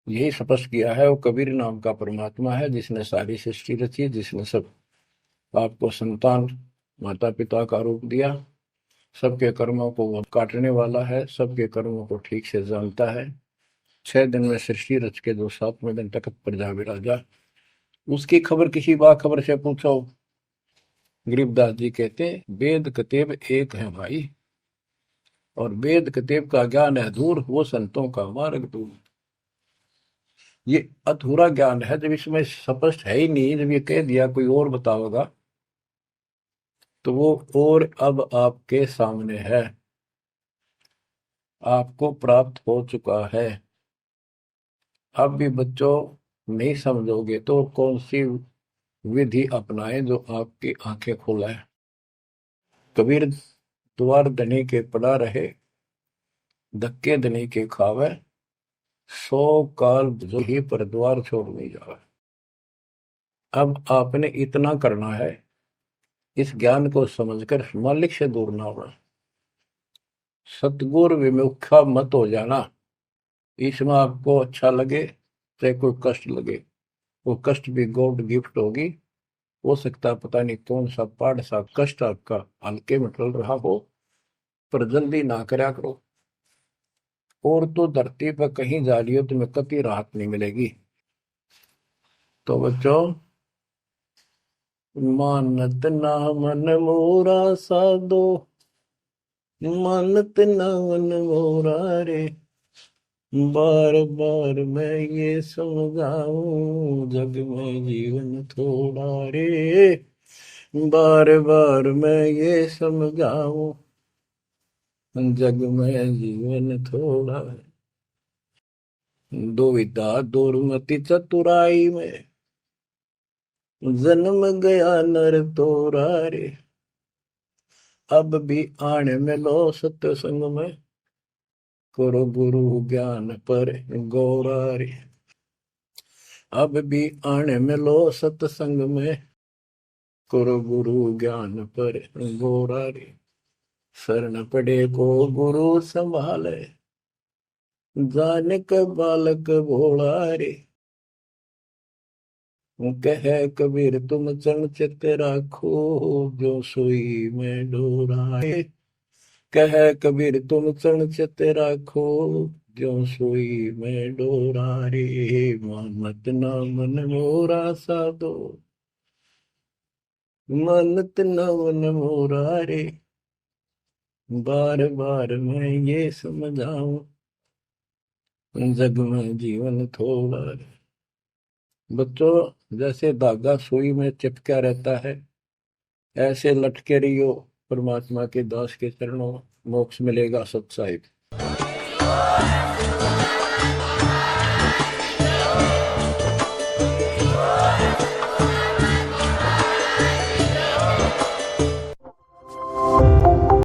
A: यही स्पष्ट किया है। वो कबीर नाम का परमात्मा है जिसने सारी सृष्टि रची, जिसने सब आपको संतान माता पिता का रूप दिया, सबके कर्मों को वो काटने वाला है, सबके कर्मों को ठीक से जानता है। 6 दिन में सृष्टि रच के जो 7वें दिन तक पर जा विराजा, उसकी खबर किसी बाखबर से पूछो। गरीबदास जी कहते वेद कतेब एक है भाई, और वेद कतेब का ज्ञान है दूर, वो संतों का मार्ग दूर। ये अधूरा ज्ञान है, जब इसमें स्पष्ट है ही नहीं, जब ये कह दिया कोई और बताओगा तो वो और अब आपके सामने है, आपको प्राप्त हो चुका है। अब भी बच्चों नहीं समझोगे तो कौन सी विधि अपनाए जो आपकी आंखें खोलाए। कबीर द्वार धनी के पड़ा रहे, धक्के धनी के खावे, 100 काल जो ही पर द्वार छोड़ नहीं जावे। अब आपने इतना करना है, इस ज्ञान को समझकर मालिक से दूर ना होना, सतगुरु विमुखा मत हो जाना। इसमें आपको अच्छा लगे चाहे कोई कष्ट लगे, वो कष्ट भी गॉड गिफ्ट होगी। हो सकता है पता नहीं कौन सा पाड़ सा कष्ट आपका हल्के में टल रहा हो, पर जल्दी ना करा करो। और तो धरती पर कहीं जा रही हो तुम्हें कभी राहत नहीं मिलेगी। तो बच्चों, मानत ना मन मोरा साधो, मानत ना मन मोरा रे, बार बार मैं ये समझाऊं जग में जीवन थोड़ा रे, बार बार मैं ये समझाऊं जग में जीवन थोड़ा। दुविधा दुर्मति चतुराई में जन्म गया नर तोरा रे, अब भी आने में लो सत्संग में, करो गुरु ज्ञान पर गौरा रे। अब भी आने में लो सत्संग में, करो गुरु ज्ञान पर गौरा रे। शरण पड़े को गुरु संभाले, जाने का बालक भोला रे। कह कबीर तुम चरण चित राखो, जो सोई में डोराए। कह कबीर तुम चरण चित राखो, जो सोई में डोरा रे। मानत ना मन मोरा साधो, मानत ना मन मोरा रे, बार बार मैं ये समझाऊं जग में जीवन थोड़ा रे। बच्चों, जैसे धागा सुई में चिपका रहता है, ऐसे लटके रहियो परमात्मा के दास के चरणों, मोक्ष मिलेगा सत साहिब।